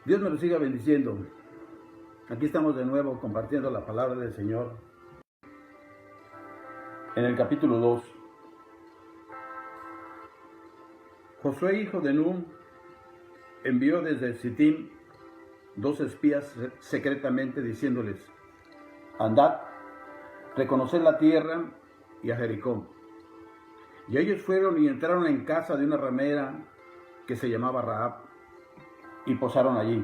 Dios me lo siga bendiciendo. Aquí estamos de nuevo compartiendo la palabra del Señor. En el capítulo 2, Josué, hijo de Nun, envió desde Sittim 2 espías secretamente diciéndoles: andad, reconoced la tierra y a Jericó. Y ellos fueron y entraron en casa de una ramera que se llamaba Rahab, y posaron allí.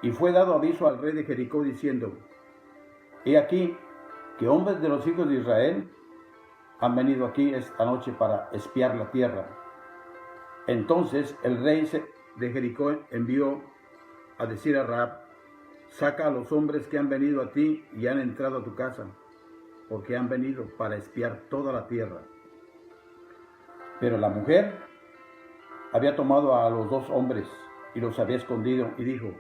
Y fue dado aviso al rey de Jericó diciendo: he aquí que hombres de los hijos de Israel han venido aquí esta noche para espiar la tierra. Entonces el rey de Jericó envió a decir a Rahab: saca a los hombres que han venido a ti y han entrado a tu casa, porque han venido para espiar toda la tierra. Pero la mujer había tomado a los 2 hombres y los había escondido, y dijo: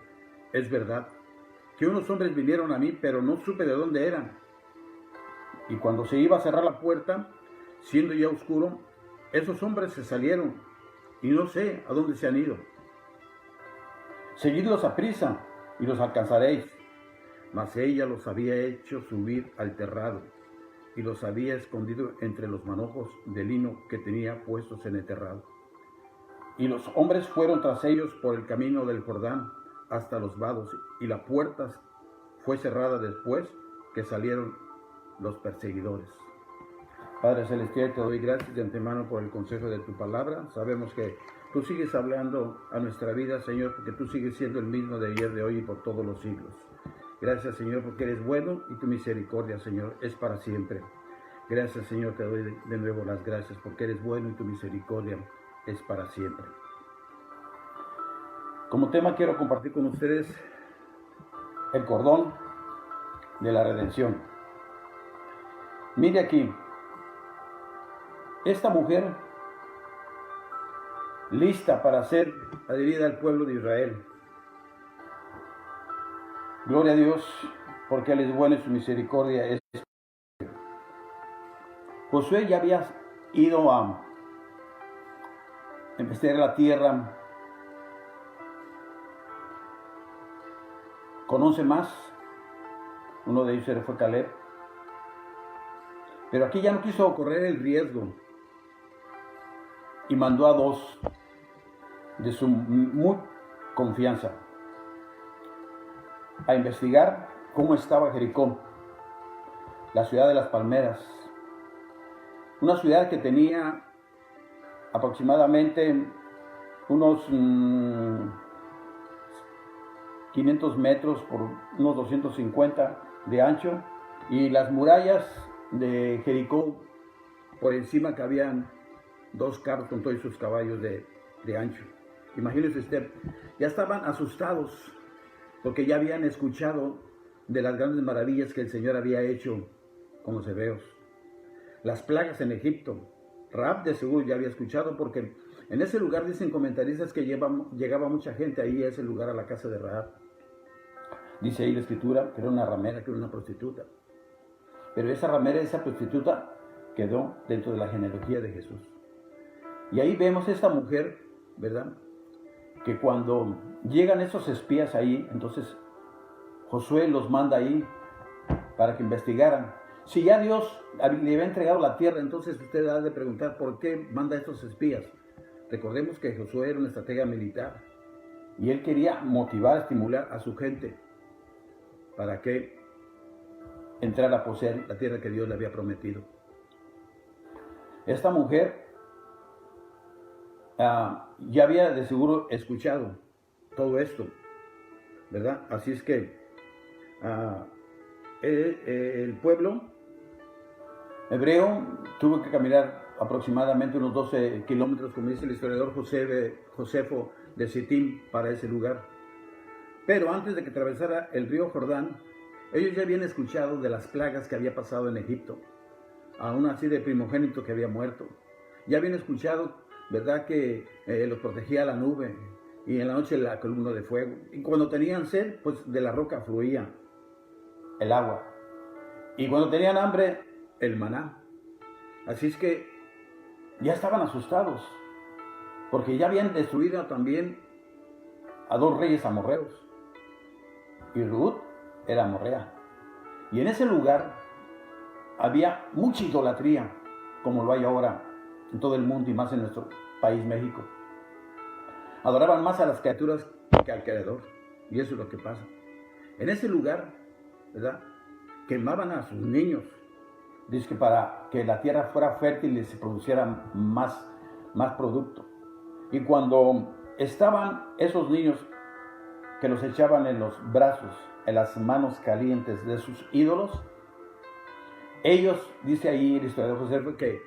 es verdad que unos hombres vinieron a mí, pero no supe de dónde eran. Y cuando se iba a cerrar la puerta, siendo ya oscuro, esos hombres se salieron, y no sé a dónde se han ido. Seguidlos a prisa, y los alcanzaréis. Mas ella los había hecho subir al terrado, y los había escondido entre los manojos de lino que tenía puestos en el terrado. Y los hombres fueron tras ellos por el camino del Jordán hasta los vados, y la puerta fue cerrada después que salieron los perseguidores. Padre Celestial, te doy gracias de antemano por el consejo de tu palabra. Sabemos que tú sigues hablando a nuestra vida, Señor, porque tú sigues siendo el mismo de ayer, de hoy y por todos los siglos. Gracias, Señor, porque eres bueno y tu misericordia, Señor, es para siempre. Gracias, Señor, te doy de nuevo las gracias porque eres bueno y tu misericordia es para siempre. Como tema quiero compartir con ustedes el cordón de la redención. Mire aquí, esta mujer lista para ser adherida al pueblo de Israel. Gloria a Dios, porque Él es bueno y su misericordia es. Josué ya había ido a investigar la tierra con 11 más. Uno de ellos fue Caleb. Pero aquí ya no quiso correr el riesgo y mandó a 2 de su muy confianza a investigar cómo estaba Jericó, la ciudad de las palmeras, una ciudad que tenía aproximadamente unos 500 metros por unos 250 de ancho, y las murallas de Jericó por encima cabían 2 carros con todos sus caballos de ancho. Imagínense usted, ya estaban asustados porque ya habían escuchado de las grandes maravillas que el Señor había hecho con los hebreos. Las plagas en Egipto. Rahab de seguro ya había escuchado, porque en ese lugar dicen comentaristas que llegaba mucha gente ahí a ese lugar, a la casa de Rahab. Dice ahí la escritura que era una ramera, que era una prostituta. Pero esa ramera, esa prostituta, quedó dentro de la genealogía de Jesús. Y ahí vemos esta mujer, ¿verdad?, que cuando llegan esos espías ahí, entonces Josué los manda ahí para que investigaran. Si ya Dios le había entregado la tierra, entonces usted ha de preguntar por qué manda a estos espías. Recordemos que Josué era un estratega militar y él quería motivar, estimular a su gente para que entrara a poseer la tierra que Dios le había prometido. Esta mujer ya había de seguro escuchado todo esto, ¿verdad? Así es que el pueblo hebreo tuvo que caminar aproximadamente unos 12 kilómetros, como dice el historiador Josefo de Sittim, para ese lugar. Pero antes de que atravesara el río Jordán, ellos ya habían escuchado de las plagas que había pasado en Egipto, aún así de primogénito que había muerto. Ya habían escuchado, ¿verdad?, que los protegía la nube y en la noche la columna de fuego. Y cuando tenían sed, pues de la roca fluía el agua. Y cuando tenían hambre, el maná. Así es que ya estaban asustados, porque ya habían destruido también a 2 reyes amorreos. Y Ruth era amorrea. Y en ese lugar había mucha idolatría, como lo hay ahora en todo el mundo y más en nuestro país, México. Adoraban más a las criaturas que al Creador. Y eso es lo que pasa. En ese lugar, ¿verdad?, quemaban a sus niños. Dice que para que la tierra fuera fértil y se produciera más producto. Y cuando estaban esos niños que los echaban en los brazos, en las manos calientes de sus ídolos, ellos, dice ahí el historiador José, que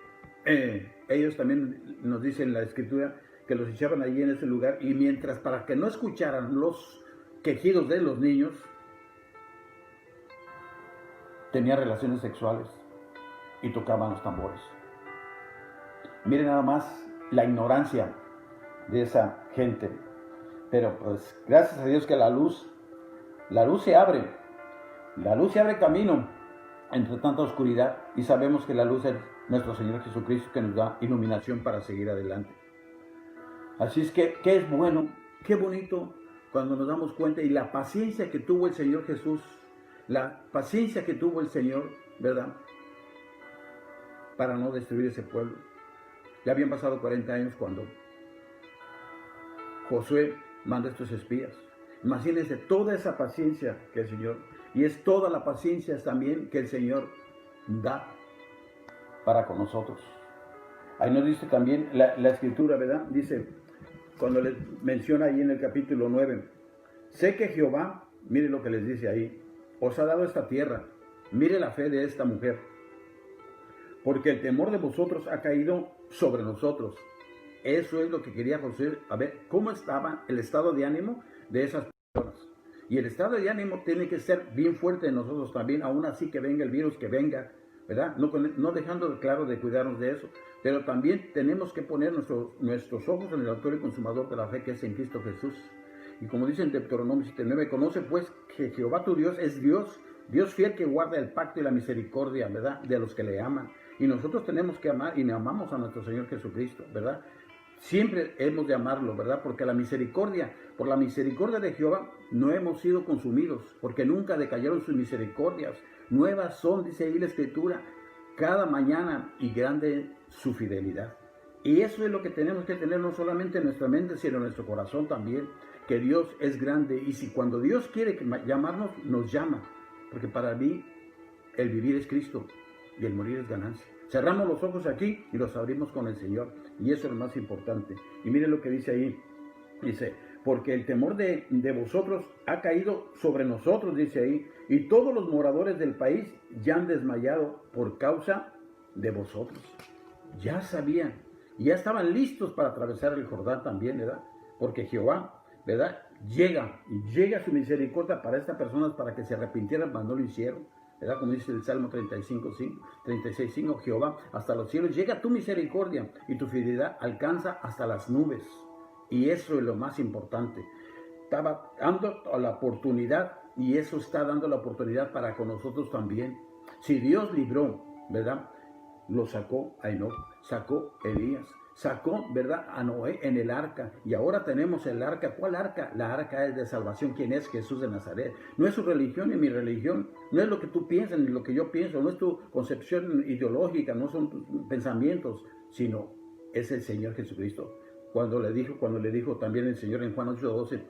ellos también nos dice en la escritura que los echaban allí en ese lugar, y mientras, para que no escucharan los quejidos de los niños, tenían relaciones sexuales y tocaban los tambores. Miren nada más la ignorancia de esa gente. Pero pues gracias a Dios que la luz se abre. La luz se abre camino entre tanta oscuridad, y sabemos que la luz es nuestro Señor Jesucristo, que nos da iluminación para seguir adelante. Así es que, qué es bueno, qué bonito cuando nos damos cuenta, y la paciencia que tuvo el Señor Jesús, la paciencia que tuvo el Señor, ¿verdad?, para no destruir ese pueblo. Ya habían pasado 40 años cuando Josué manda a estos espías. Imagínense toda esa paciencia que el Señor, y es toda la paciencia también que el Señor da para con nosotros. Ahí nos dice también la escritura, ¿verdad? Dice, cuando les menciona ahí en el capítulo 9, sé que Jehová, mire lo que les dice ahí, os ha dado esta tierra, mire la fe de esta mujer, porque el temor de vosotros ha caído sobre nosotros. Eso es lo que quería José, a ver cómo estaba el estado de ánimo de esas personas. Y el estado de ánimo tiene que ser bien fuerte en nosotros también, aún así que venga el virus, que venga, ¿verdad? No dejando claro de cuidarnos de eso, pero también tenemos que poner nuestros ojos en el autor y consumador de la fe, que es en Cristo Jesús. Y como dice en Deuteronomio 7:9, conoce pues que Jehová tu Dios es Dios, Dios fiel, que guarda el pacto y la misericordia, ¿verdad?, de los que le aman. Y nosotros tenemos que amar, y amamos a nuestro Señor Jesucristo, ¿verdad? Siempre hemos de amarlo, ¿verdad? Porque por la misericordia de Jehová no hemos sido consumidos, porque nunca decayeron sus misericordias. Nuevas son, dice ahí la escritura, cada mañana, y grande su fidelidad. Y eso es lo que tenemos que tener, no solamente en nuestra mente, sino en nuestro corazón también, que Dios es grande. Y si cuando Dios quiere llamarnos, nos llama, porque para mí el vivir es Cristo y el morir es ganancia. Cerramos los ojos aquí y los abrimos con el Señor, y eso es lo más importante. Y miren lo que dice ahí, dice, porque el temor de vosotros ha caído sobre nosotros, dice ahí, y todos los moradores del país ya han desmayado por causa de vosotros. Ya sabían, y ya estaban listos para atravesar el Jordán también, ¿verdad? Porque Jehová, ¿verdad?, llega su misericordia para estas personas, para que se arrepintieran, mas no lo hicieron, ¿verdad? Como dice el Salmo 36:5, Jehová, hasta los cielos llega tu misericordia, y tu fidelidad alcanza hasta las nubes. Y eso es lo más importante. Estaba dando la oportunidad, y eso está dando la oportunidad para con nosotros también. Si Dios libró, ¿verdad?, lo sacó a Enoc, sacó a Elías, sacó, ¿verdad?, a Noé en el arca, y ahora tenemos el arca. ¿Cuál arca? La arca es de salvación. ¿Quién es? Jesús de Nazaret. No es su religión ni mi religión, no es lo que tú piensas ni lo que yo pienso, no es tu concepción ideológica, no son tus pensamientos, sino es el Señor Jesucristo. Cuando le dijo también el Señor en Juan 8:12,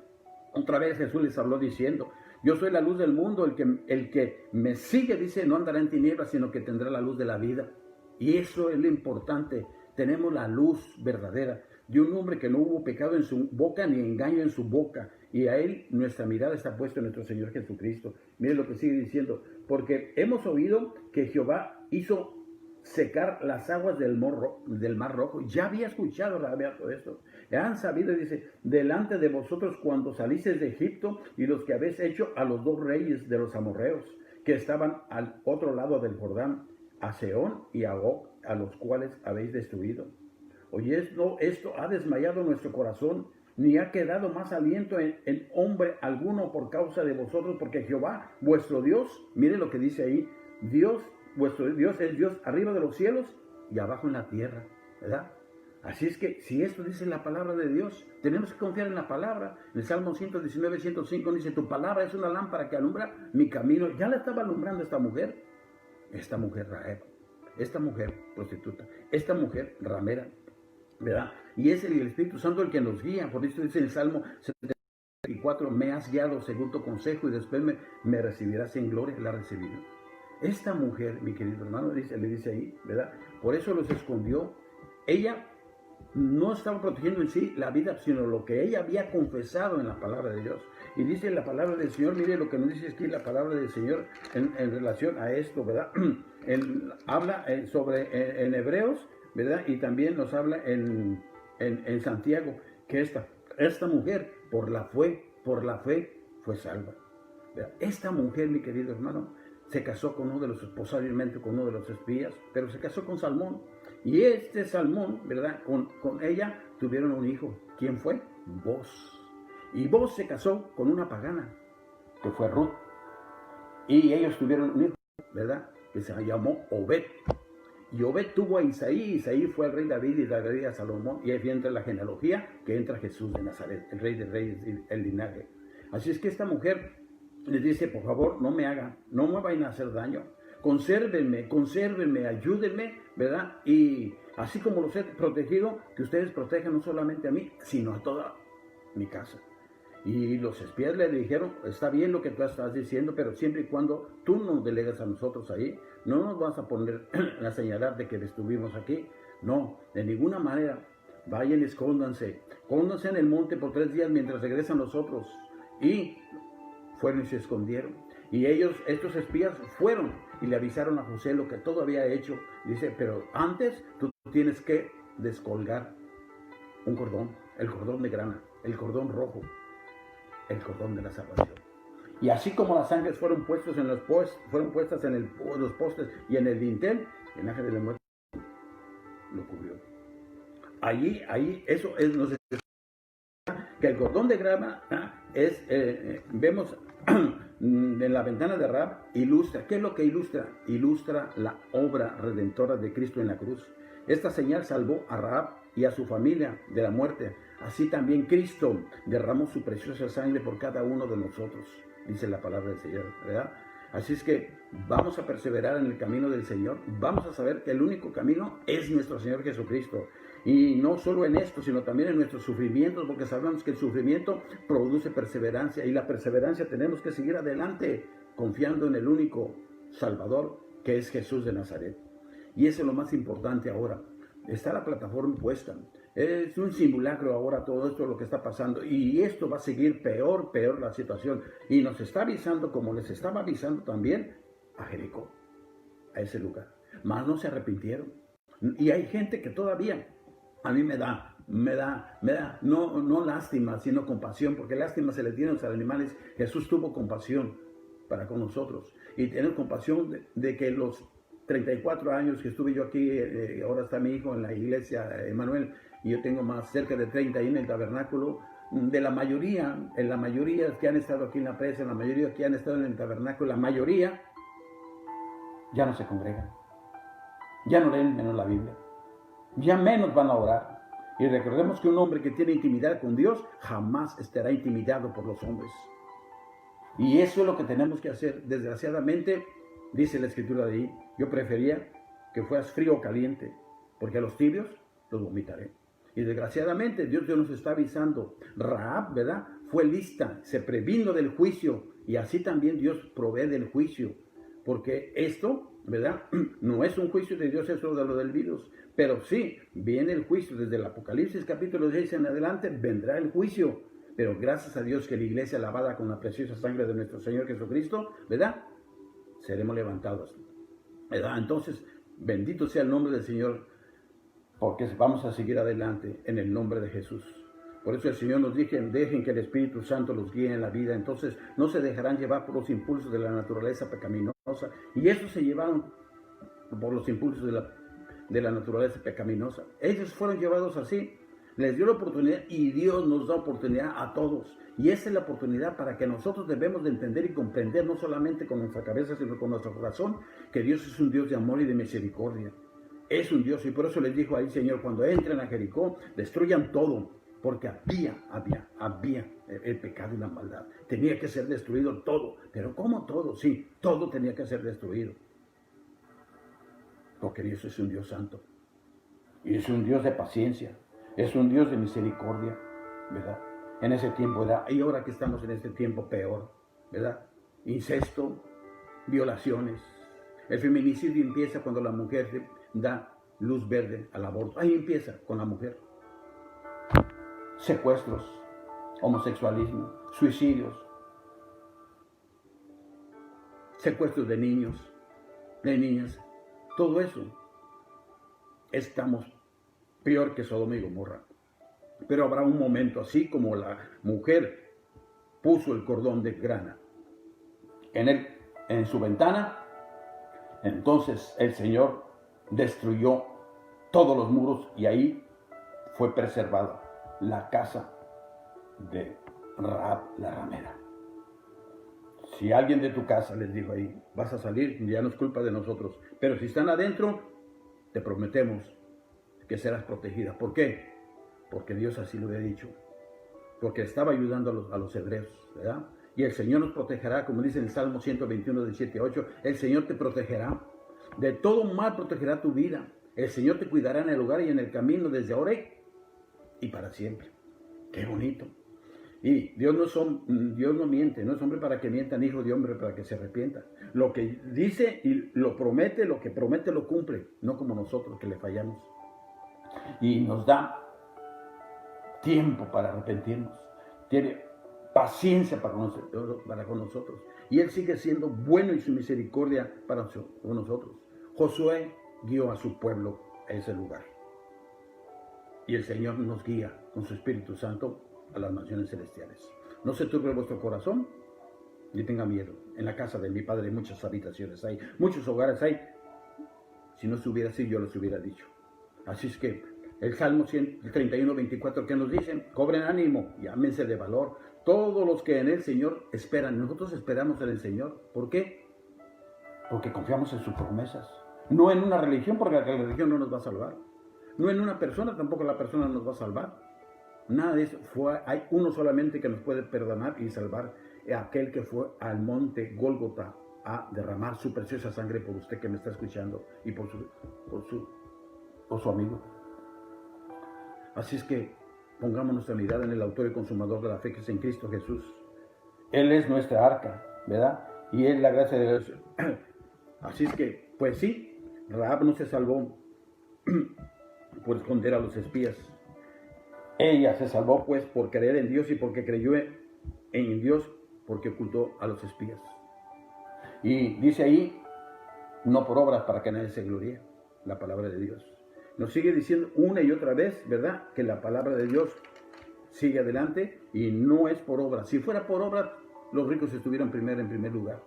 otra vez Jesús les habló diciendo, yo soy la luz del mundo, el que me sigue, dice, no andará en tinieblas, sino que tendrá la luz de la vida. Y eso es lo importante. Tenemos la luz verdadera de un hombre que no hubo pecado en su boca ni engaño en su boca. Y a él nuestra mirada está puesta en nuestro Señor Jesucristo. Miren lo que sigue diciendo. Porque hemos oído que Jehová hizo secar las aguas del Mar Rojo. Ya había escuchado todo esto. Han sabido, dice, delante de vosotros cuando salisteis de Egipto, y los que habéis hecho a los 2 reyes de los amorreos, que estaban al otro lado del Jordán, a Sehón y a Og, a los cuales habéis destruido. Oye, esto ha desmayado nuestro corazón, ni ha quedado más aliento en hombre alguno por causa de vosotros, porque Jehová, vuestro Dios, mire lo que dice ahí, Dios, vuestro Dios es Dios arriba de los cielos y abajo en la tierra, ¿verdad? Así es que si esto dice la palabra de Dios, tenemos que confiar en la palabra. En el Salmo 119, 105 dice, tu palabra es una lámpara que alumbra mi camino. Ya la estaba alumbrando esta mujer Rahab, esta mujer prostituta, esta mujer ramera, ¿verdad? Y es el Espíritu Santo el que nos guía. Por eso dice en el Salmo 74, me has guiado según tu consejo y después me recibirás en gloria. La recibido. Esta mujer, mi querido hermano, le dice ahí, ¿verdad? Por eso los escondió. Ella no estaba protegiendo en sí la vida, sino lo que ella había confesado en la palabra de Dios. Y dice la palabra del Señor, mire lo que nos dice aquí la palabra del Señor en relación a esto, ¿verdad? Habla sobre en Hebreos, ¿verdad? Y también nos habla en Santiago, que esta mujer por la fe fue salva. ¿Verdad? Esta mujer, mi querido hermano, se casó con uno de los, posiblemente con uno de los espías, pero se casó con Salmón. Y este Salmón, ¿verdad? Con ella tuvieron un hijo. ¿Quién fue? Boz. Y Boz se casó con una pagana, que fue Ruth. Y ellos tuvieron un hijo, ¿verdad? Que se llamó Obed. Y Obed tuvo a Isaí. Isaí fue el rey David y David a Salomón. Y ahí entra la genealogía que entra Jesús de Nazaret, el rey de reyes, el linaje. Así es que esta mujer les dice, por favor, no me vayan a hacer daño. Consérvenme, ayúdenme, ¿verdad? Y así como los he protegido, que ustedes protejan no solamente a mí, sino a toda mi casa. Y los espías le dijeron, está bien lo que tú estás diciendo, pero siempre y cuando tú nos delegas a nosotros ahí, no nos vas a poner a señalar de que estuvimos aquí. No, de ninguna manera. Vayan, escóndanse en el monte por 3 días mientras regresan nosotros. Y fueron y se escondieron. Y estos espías fueron y le avisaron a José lo que todo había hecho. Dice, pero antes tú tienes que descolgar un cordón, el cordón de grana, el cordón rojo, el cordón de la salvación. Y así como las sangres fueron puestas en los postes y en el dintel, el ángel de la muerte lo cubrió. Eso es, nos que el cordón de grana es, vemos en la ventana de Rahab, ilustra. ¿Qué es lo que ilustra? Ilustra la obra redentora de Cristo en la cruz. Esta señal salvó a Rahab y a su familia de la muerte. Así también Cristo derramó su preciosa sangre por cada uno de nosotros, dice la palabra del Señor, ¿verdad? Así es que vamos a perseverar en el camino del Señor. Vamos a saber que el único camino es nuestro Señor Jesucristo. Y no solo en esto, sino también en nuestros sufrimientos, porque sabemos que el sufrimiento produce perseverancia. Y la perseverancia tenemos que seguir adelante, confiando en el único Salvador, que es Jesús de Nazaret. Y eso es lo más importante ahora. Está la plataforma puesta. Es un simulacro ahora todo esto lo que está pasando. Y esto va a seguir peor la situación. Y nos está avisando, como les estaba avisando también a Jericó, a ese lugar. Mas no se arrepintieron. Y hay gente que todavía, a mí me da no lástima, sino compasión, porque lástima se le tiene a los animales. Jesús tuvo compasión para con nosotros. Y tener compasión de que los 34 años que estuve yo aquí, ahora está mi hijo en la iglesia, Emanuel, y yo tengo más cerca de 30 ahí en el tabernáculo. De la mayoría, en la mayoría que han estado aquí en la presa, en la mayoría que han estado en el tabernáculo, la mayoría ya no se congregan, ya no leen menos la Biblia, ya menos van a orar. Y recordemos que un hombre que tiene intimidad con Dios jamás estará intimidado por los hombres. Y eso es lo que tenemos que hacer. Desgraciadamente, dice la escritura de ahí, yo prefería que fueras frío o caliente, porque a los tibios los vomitaré. Y desgraciadamente Dios nos está avisando. Rahab, ¿verdad? Fue lista, se previno del juicio, y así también Dios provee del juicio, porque esto, ¿verdad? No es un juicio de Dios, eso de lo del virus, pero sí, viene el juicio. Desde el Apocalipsis capítulo 6 en adelante vendrá el juicio, pero gracias a Dios que la iglesia lavada con la preciosa sangre de nuestro Señor Jesucristo, ¿verdad? Seremos levantados, ¿verdad? Entonces, bendito sea el nombre del Señor, porque vamos a seguir adelante en el nombre de Jesús. Por eso el Señor nos dice, dejen que el Espíritu Santo los guíe en la vida. Entonces no se dejarán llevar por los impulsos de la naturaleza pecaminosa. Y esos se llevaron por los impulsos de la naturaleza pecaminosa. Ellos fueron llevados así. Les dio la oportunidad, y Dios nos da oportunidad a todos. Y esa es la oportunidad para que nosotros debemos de entender y comprender, no solamente con nuestra cabeza, sino con nuestro corazón, que Dios es un Dios de amor y de misericordia. Es un Dios, y por eso les dijo ahí, Señor, cuando entren a Jericó, destruyan todo, porque había el pecado y la maldad. Tenía que ser destruido todo. Pero ¿cómo todo? Sí, todo tenía que ser destruido. Porque Dios es un Dios santo. Y es un Dios de paciencia. Es un Dios de misericordia, ¿verdad? En ese tiempo, ¿verdad? Y ahora que estamos en este tiempo peor, ¿verdad? Incesto, violaciones. El feminicidio empieza cuando la mujer da luz verde al aborto. Ahí empieza con la mujer. Secuestros, homosexualismo, suicidios, secuestros de niños, de niñas, todo eso. Estamos peor que Sodoma y Gomorra. Pero habrá un momento, así como la mujer puso el cordón de grana en su ventana, entonces el Señor destruyó todos los muros y ahí fue preservada la casa de Rahab la ramera. Si alguien de tu casa les dijo ahí, vas a salir, ya no es culpa de nosotros, pero si están adentro, te prometemos que serás protegida. ¿Por qué? Porque Dios así lo había dicho, porque estaba ayudando a los hebreos, ¿verdad? Y el Señor nos protegerá, como dice en el Salmo 121, 17 a 8, el Señor te protegerá, de todo mal protegerá tu vida, el Señor te cuidará en el lugar y en el camino desde ahora y para siempre. ¡Qué bonito! Y Dios no miente, no es hombre para que mienta, ni hijo de hombre para que se arrepienta. Lo que dice y lo promete, lo que promete lo cumple, no como nosotros que le fallamos. Y nos da tiempo para arrepentirnos, tiene paciencia para con nosotros. Y Él sigue siendo bueno y su misericordia para con nosotros. Josué guió a su pueblo a ese lugar. Y el Señor nos guía con su Espíritu Santo a las naciones celestiales. No se turbe vuestro corazón, ni tenga miedo. En la casa de mi Padre hay muchas habitaciones, hay muchos hogares, hay. Si no estuviera así, yo les hubiera dicho. Así es que el Salmo 31, 24, que nos dicen, cobren ánimo y ámense de valor. Todos los que en el Señor esperan, nosotros esperamos en el Señor. ¿Por qué? Porque confiamos en sus promesas. No en una religión, porque la religión no nos va a salvar. No en una persona, tampoco la persona nos va a salvar. Nada de eso. Hay uno solamente que nos puede perdonar y salvar, aquel que fue al monte Gólgota a derramar su preciosa sangre por usted que me está escuchando y por su amigo. Así es que pongamos nuestra mirada en el autor y consumador de la fe, que es en Cristo Jesús. Él es nuestra arca, ¿verdad? Y es la gracia de Dios. Así es que, pues sí, Rahab no se salvó por esconder a los espías. Ella se salvó pues por creer en Dios y porque creyó en Dios, porque ocultó a los espías. Y dice ahí, no por obras para que nadie se gloríe, la palabra de Dios. Nos sigue diciendo una y otra vez, ¿verdad? Que la palabra de Dios sigue adelante y no es por obras. Si fuera por obras, los ricos estuvieran en primer lugar.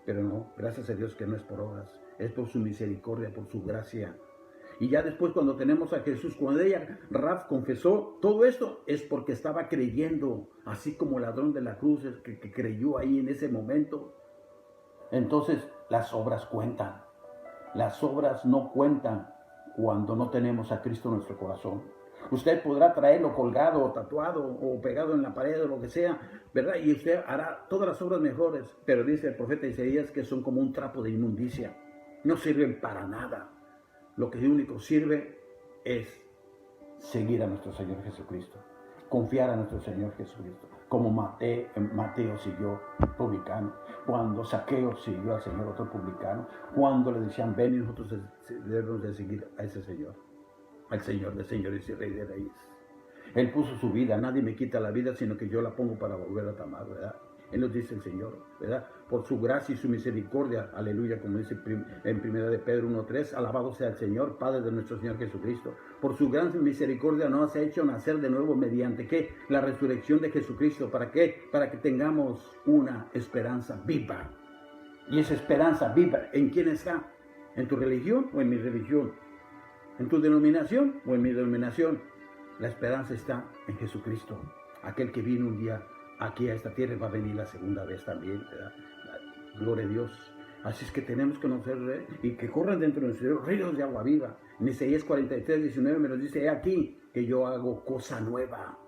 Pero no, gracias a Dios que no es por obras, es por su misericordia, por su gracia. Y ya después cuando tenemos a Jesús, cuando Rahab confesó todo esto, es porque estaba creyendo, así como el ladrón de la cruz que creyó ahí en ese momento. Entonces las obras cuentan. Las obras no cuentan cuando no tenemos a Cristo en nuestro corazón. Usted podrá traerlo colgado o tatuado o pegado en la pared o lo que sea, ¿verdad? Y usted hará todas las obras mejores. Pero dice el profeta Isaías que son como un trapo de inmundicia. No sirven para nada. Lo que único sirve es seguir a nuestro Señor Jesucristo. Confiar a nuestro Señor Jesucristo. Como Mateo siguió publicano. Cuando Zaqueo siguió al Señor, otro publicano. Cuando le decían, ven, y nosotros debemos de seguir a ese Señor. Al Señor de señores y Rey de reyes. Él puso su vida. Nadie me quita la vida, sino que yo la pongo para volver a tomar, ¿verdad? Él nos dice el Señor, ¿verdad? Por su gracia y su misericordia, aleluya, como dice en 1 de Pedro 1:3, alabado sea el Señor, Padre de nuestro Señor Jesucristo. Por su gran misericordia nos ha hecho nacer de nuevo mediante, ¿qué? La resurrección de Jesucristo. ¿Para qué? Para que tengamos una esperanza viva. Y esa esperanza viva, ¿en quién está? ¿En tu religión o en mi religión? ¿En tu denominación o en mi denominación? La esperanza está en Jesucristo, aquel que vino un día aquí a esta tierra, va a venir la segunda vez también, ¿verdad? Gloria a Dios. Así es que tenemos que conocer y que corran dentro de nosotros ríos de agua viva. En Isaías 43, 19 me lo dice: he aquí que yo hago cosa nueva.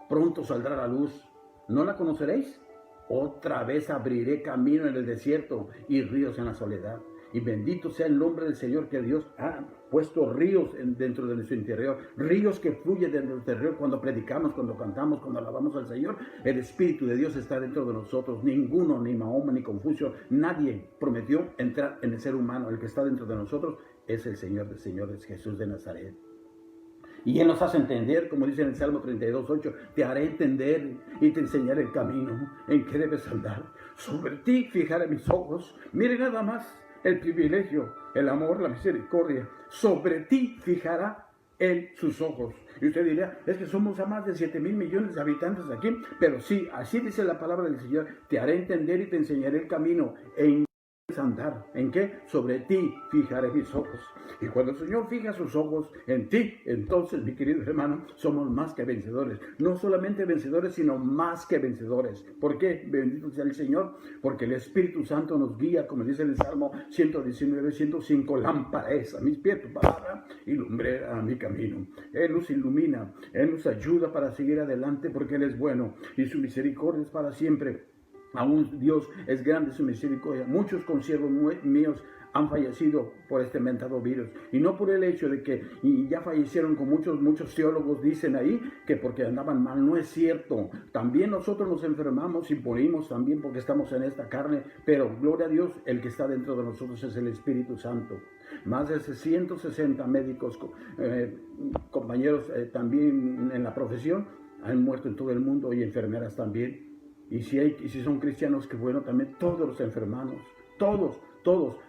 Pronto saldrá la luz. ¿No la conoceréis? Otra vez abriré camino en el desierto y ríos en la soledad. Y bendito sea el nombre del Señor, que Dios ha puesto ríos dentro de nuestro interior, ríos que fluyen dentro de nuestro interior cuando predicamos, cuando cantamos, cuando alabamos al Señor. El Espíritu de Dios está dentro de nosotros. Ninguno, ni Mahoma, ni Confucio, nadie prometió entrar en el ser humano. El que está dentro de nosotros es el Señor de señores, Jesús de Nazaret. Y Él nos hace entender, como dice en el Salmo 32:8, te haré entender y te enseñaré el camino en que debes andar. Sobre ti fijaré mis ojos. Mire nada más el privilegio, el amor, la misericordia. Sobre ti fijará Él sus ojos. Y usted dirá: es que somos a más de 7,000 millones de habitantes aquí. Pero sí, así dice la palabra del Señor: te haré entender y te enseñaré el camino en andar. ¿En qué? Sobre ti fijaré mis ojos. Y cuando el Señor fija sus ojos en ti, entonces, mi querido hermano, somos más que vencedores. No solamente vencedores, sino más que vencedores. ¿Por qué? Bendito sea el Señor, porque el Espíritu Santo nos guía, como dice en el Salmo 119, 105, lámpara es a mis pies tu palabra y lumbrera a mi camino. Él nos ilumina, Él nos ayuda para seguir adelante, porque Él es bueno y su misericordia es para siempre. Aún Dios es grande su misericordia. Muchos consiervos míos han fallecido por este mentado virus. Y no por el hecho de que ya fallecieron, con muchos teólogos dicen ahí que porque andaban mal. No es cierto. También nosotros nos enfermamos y morimos también porque estamos en esta carne. Pero gloria a Dios, el que está dentro de nosotros es el Espíritu Santo. Más de 160 médicos, compañeros también en la profesión, han muerto en todo el mundo, y enfermeras también. Y si son cristianos, que bueno, también todos los enfermamos, todos,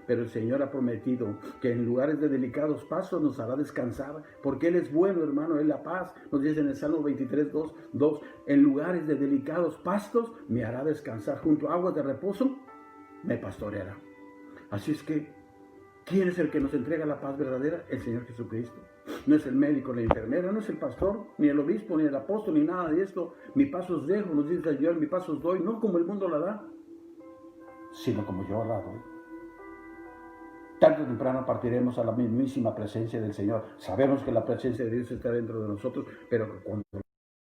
pero el Señor ha prometido que en lugares de delicados pasos nos hará descansar, porque Él es bueno, hermano. Él la paz, nos dice en el Salmo 23, 2, en lugares de delicados pastos me hará descansar, junto a aguas de reposo me pastoreará. Así es que, ¿quién es el que nos entrega la paz verdadera? El Señor Jesucristo. No es el médico, ni la enfermera, no es el pastor, ni el obispo, ni el apóstol, ni nada de esto. Mi paso os dejo, nos dice el Señor, mi paso os doy, no como el mundo la da, sino como yo la doy. Tarde o temprano partiremos a la mismísima presencia del Señor. Sabemos que la presencia de Dios está dentro de nosotros, pero cuando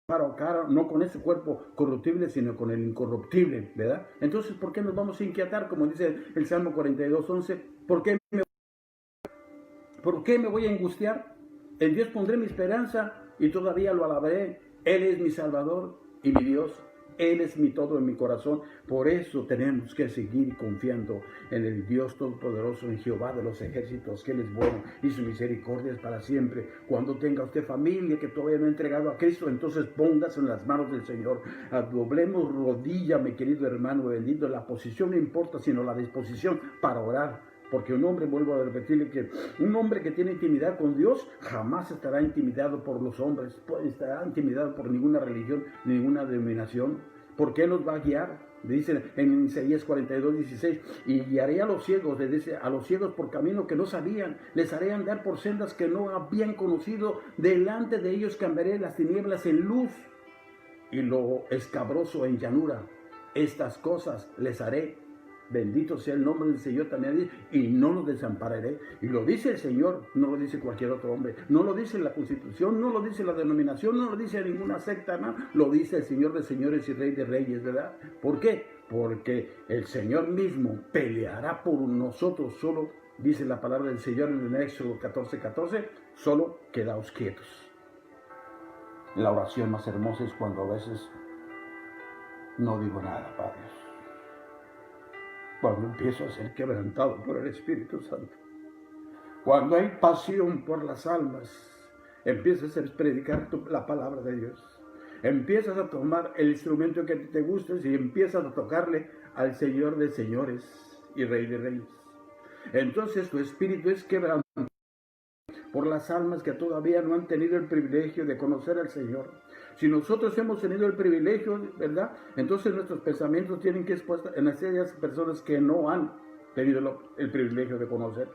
cara a cara, no con ese cuerpo corruptible, sino con el incorruptible, ¿verdad? Entonces, ¿por qué nos vamos a inquietar? Como dice el Salmo 42:11, ¿por qué me voy a angustiar? En Dios pondré mi esperanza y todavía lo alabaré. Él es mi Salvador y mi Dios. Él es mi todo en mi corazón. Por eso tenemos que seguir confiando en el Dios Todopoderoso, en Jehová de los ejércitos, que Él es bueno y su misericordia es para siempre. Cuando tenga usted familia que todavía no ha entregado a Cristo, entonces póngase en las manos del Señor. Doblemos rodilla, mi querido hermano bendito. La posición no importa, sino la disposición para orar. Porque un hombre, vuelvo a repetirle, que un hombre que tiene intimidad con Dios jamás estará intimidado por los hombres, estará intimidado por ninguna religión, ninguna denominación, porque Él nos va a guiar. Dice en Isaías 42:16, y guiaré a los ciegos, le dice, a los ciegos por camino que no sabían, les haré andar por sendas que no habían conocido, delante de ellos cambiaré las tinieblas en luz y lo escabroso en llanura. Estas cosas les haré. Bendito sea el nombre del Señor, también dice, y no los desampararé. Y lo dice el Señor, no lo dice cualquier otro hombre, no lo dice la Constitución, no lo dice la denominación, no lo dice ninguna secta, no, lo dice el Señor de señores y Rey de reyes, ¿verdad? ¿Por qué? Porque el Señor mismo peleará por nosotros. Solo dice la palabra del Señor en el Éxodo 14:14, solo quedaos quietos. La oración más hermosa es cuando a veces no digo nada, Padre. Cuando empiezo a ser quebrantado por el Espíritu Santo. Cuando hay pasión por las almas, empiezas a predicar la palabra de Dios. Empiezas a tomar el instrumento que te guste y empiezas a tocarle al Señor de señores y Rey de reyes. Entonces tu espíritu es quebrantado por las almas que todavía no han tenido el privilegio de conocer al Señor. Si nosotros hemos tenido el privilegio, ¿verdad? Entonces nuestros pensamientos tienen que estar en aquellas personas que no han tenido el privilegio de conocerlo.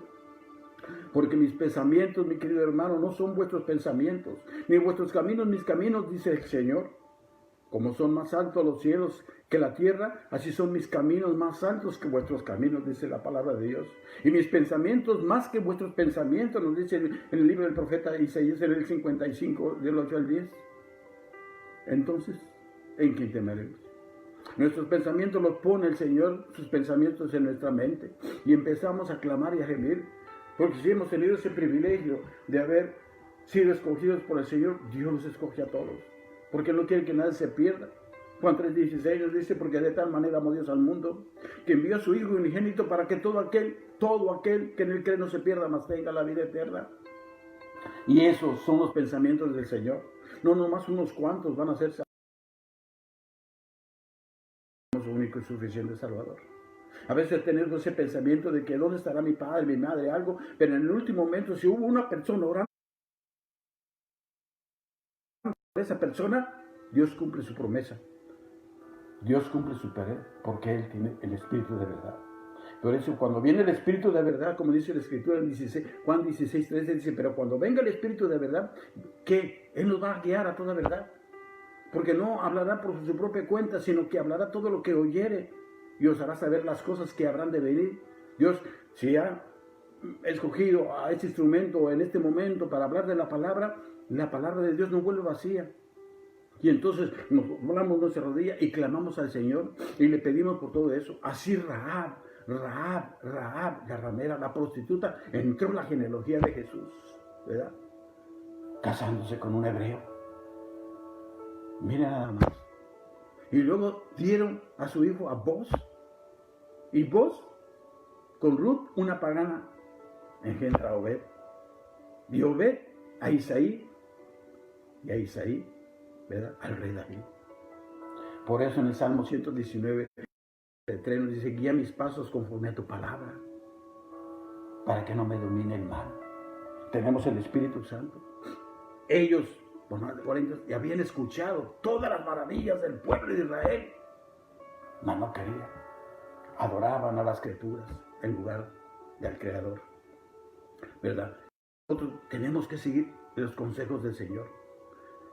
Porque mis pensamientos, mi querido hermano, no son vuestros pensamientos, ni vuestros caminos, mis caminos, dice el Señor. Como son más altos los cielos que la tierra, así son mis caminos más altos que vuestros caminos, dice la palabra de Dios. Y mis pensamientos más que vuestros pensamientos, nos dice en el libro del profeta Isaías, en el 55, del 8 al 10. Entonces, ¿en quién temeremos? Nuestros pensamientos los pone el Señor, sus pensamientos en nuestra mente. Y empezamos a clamar y a gemir. Porque si hemos tenido ese privilegio de haber sido escogidos por el Señor, Dios los escoge a todos. Porque no quiere que nadie se pierda. Juan 3:16 nos dice, porque de tal manera amó Dios al mundo, que envió a su Hijo unigénito para que todo aquel que en él cree no se pierda, mas tenga la vida eterna. Y esos son los pensamientos del Señor. No nomás unos cuantos van a ser salvos. Su único y suficiente Salvador. A veces tenemos ese pensamiento de que ¿dónde estará mi padre, mi madre, algo? Pero en el último momento, si hubo una persona orando por esa persona, Dios cumple su promesa. Dios cumple su pared porque Él tiene el Espíritu de verdad. Por eso cuando viene el Espíritu de verdad, como dice la Escritura en Juan 16:13, dice, pero cuando venga el Espíritu de verdad, que Él nos va a guiar a toda verdad. Porque no hablará por su propia cuenta, sino que hablará todo lo que oyere y os hará saber las cosas que habrán de venir. Dios, si ha escogido a este instrumento en este momento para hablar de la palabra de Dios no vuelve vacía. Y entonces nos doblamos nuestra rodilla y clamamos al Señor y le pedimos por todo eso. Así Rahab, la ramera, la prostituta, entró en la genealogía de Jesús, ¿verdad? Casándose con un hebreo. Mira nada más. Y luego dieron a su hijo a Boz. Y Boz, con Ruth, una pagana, engendra a Obed. Y Obed a Isaí. Y a Isaí, ¿verdad?, al rey David. Por eso en el Salmo 119, el 3 nos dice, guía mis pasos conforme a tu palabra, para que no me domine el mal. Tenemos el Espíritu Santo. Ellos, por más de 40 años, habían escuchado todas las maravillas del pueblo de Israel, mas no querían. Adoraban a las criaturas en lugar del Creador, ¿verdad? Nosotros tenemos que seguir los consejos del Señor.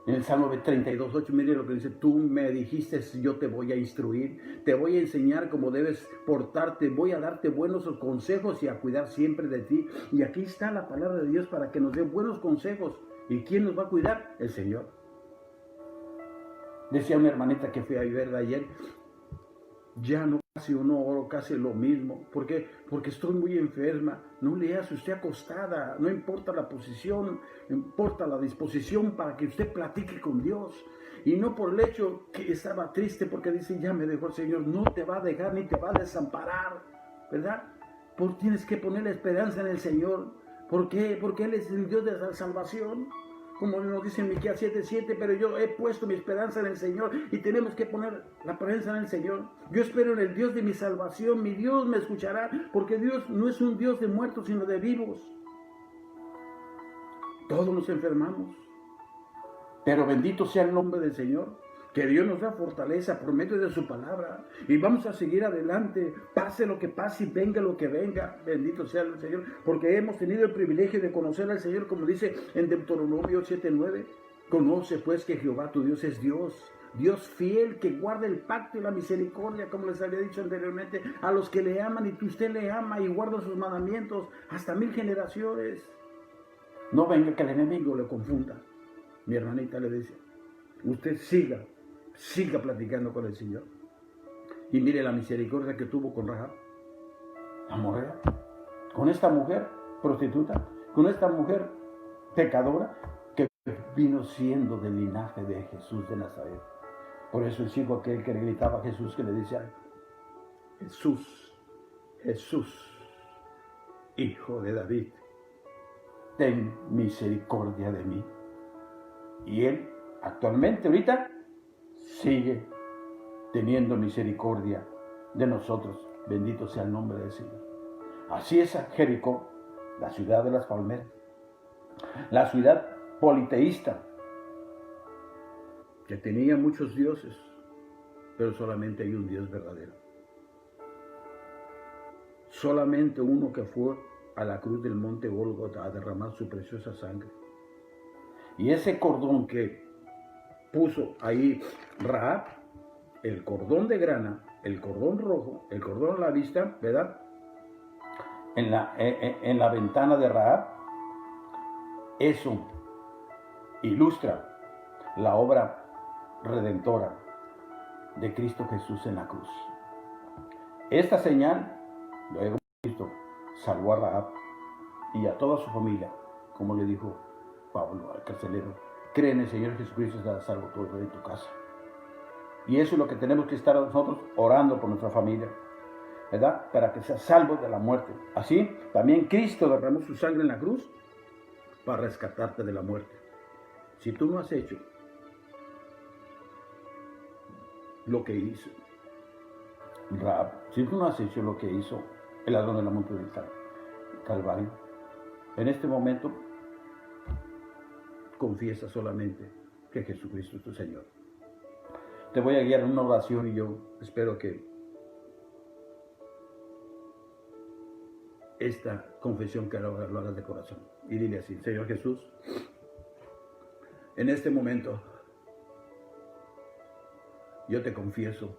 En el Salmo 32:8, mire lo que dice, tú me dijiste, yo te voy a instruir, te voy a enseñar cómo debes portarte, voy a darte buenos consejos y a cuidar siempre de ti. Y aquí está la palabra de Dios para que nos dé buenos consejos. ¿Y quién nos va a cuidar? El Señor. Decía una hermanita que fui a ver ayer, ya no oro casi lo mismo. ¿Por qué? Porque estoy muy enferma. No le hace usted acostada, no importa la posición, importa la disposición para que usted platique con Dios. Y no por el hecho que estaba triste porque dice, ya me dejó el Señor. No te va a dejar ni te va a desamparar, ¿verdad? Porque tienes que poner la esperanza en el Señor. ¿Por qué? Porque Él es el Dios de la salvación. Como nos dice en Miqueas 7:7, pero yo he puesto mi esperanza en el Señor y tenemos que poner la esperanza en el Señor. Yo espero en el Dios de mi salvación, mi Dios me escuchará, porque Dios no es un Dios de muertos, sino de vivos. Todos nos enfermamos, pero bendito sea el nombre del Señor, que Dios nos da fortaleza por medio de su palabra y vamos a seguir adelante, pase lo que pase y venga lo que venga, bendito sea el Señor, porque hemos tenido el privilegio de conocer al Señor, como dice en Deuteronomio 7:9, conoce pues que Jehová tu Dios es Dios, Dios fiel, que guarda el pacto y la misericordia, como les había dicho anteriormente, a los que le aman y que usted le ama y guarda sus mandamientos hasta 1000 generaciones. No venga que el enemigo le confunda. Mi hermanita le dice, usted siga platicando con el Señor. Y mire la misericordia que tuvo con Rahab, la mujer, con esta mujer prostituta, con esta mujer pecadora que vino siendo del linaje de Jesús de Nazaret. Por eso el chico aquel que le gritaba a Jesús, que le decía, Jesús, hijo de David, ten misericordia de mí. Y él actualmente, ahorita, sigue teniendo misericordia de nosotros. Bendito sea el nombre del Señor. Así es Jericó, la ciudad de las palmeras, la ciudad politeísta, que tenía muchos dioses, pero solamente hay un Dios verdadero. Solamente uno que fue a la cruz del monte Gólgota a derramar su preciosa sangre. Y ese cordón que puso ahí Rahab el cordón de grana, el cordón rojo, el cordón a la vista, ¿verdad? En la ventana de Rahab. Eso ilustra la obra redentora de Cristo Jesús en la cruz. Esta señal, luego Cristo salvó a Rahab y a toda su familia, como le dijo Pablo al carcelero: cree en el Señor Jesucristo y estarás salvo todo de tu casa. Y eso es lo que tenemos que estar nosotros orando por nuestra familia, ¿verdad? Para que sea salvo de la muerte. Así, también Cristo derramó su sangre en la cruz para rescatarte de la muerte. Si tú no has hecho lo que hizo Rahab, si tú no has hecho lo que hizo el ladrón de la monte del Calvario, en este momento confiesa solamente que Jesucristo es tu Señor. Te voy a guiar en una oración y yo espero que esta confesión que lo hagas de corazón. Y dile así: Señor Jesús, en este momento yo te confieso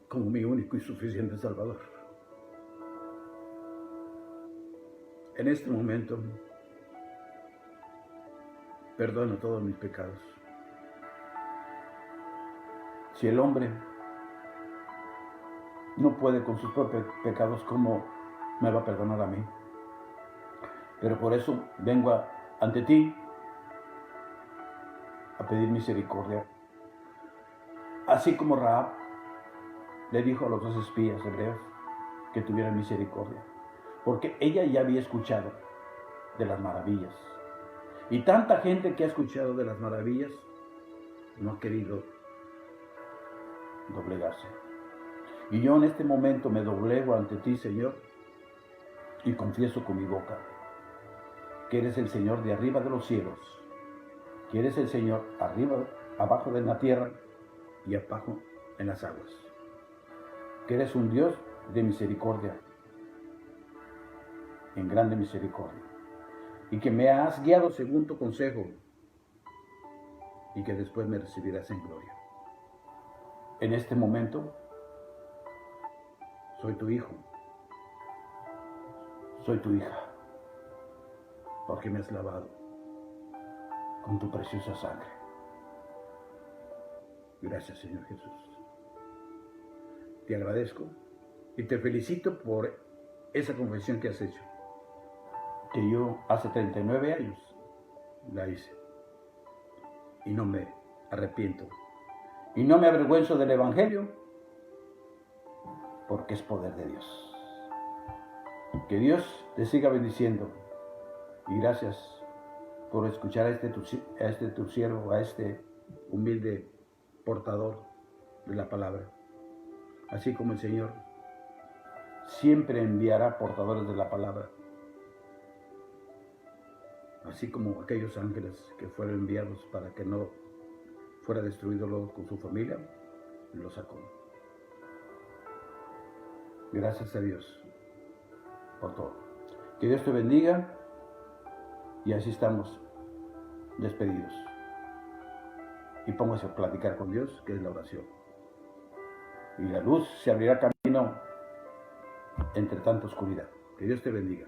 como mi único y suficiente Salvador. En este momento perdono todos mis pecados. Si el hombre no puede con sus propios pecados, ¿cómo me va a perdonar a mí? Pero por eso vengo ante ti a pedir misericordia. Así como Rahab le dijo a los dos espías hebreos que tuvieran misericordia, porque ella ya había escuchado de las maravillas. Y tanta gente que ha escuchado de las maravillas no ha querido doblegarse. Y yo en este momento me doblego ante ti, Señor, y confieso con mi boca que eres el Señor de arriba de los cielos, que eres el Señor arriba, abajo de la tierra y abajo en las aguas, que eres un Dios de misericordia, en grande misericordia, y que me has guiado según tu consejo, y que después me recibirás en gloria. En este momento soy tu hijo, soy tu hija, porque me has lavado con tu preciosa sangre. Gracias, Señor Jesús. Te agradezco y te felicito por esa confesión que has hecho, que yo hace 39 años la hice, y no me arrepiento y no me avergüenzo del Evangelio, porque es poder de Dios. Que Dios te siga bendiciendo, y gracias por escuchar a este tu siervo, a este humilde portador de la palabra. Así como el Señor siempre enviará portadores de la palabra, así como aquellos ángeles que fueron enviados para que no fuera destruido luego con su familia, lo sacó. Gracias a Dios por todo. Que Dios te bendiga, y así estamos despedidos. Y póngase a platicar con Dios, que es la oración. Y la luz se abrirá camino entre tanta oscuridad. Que Dios te bendiga.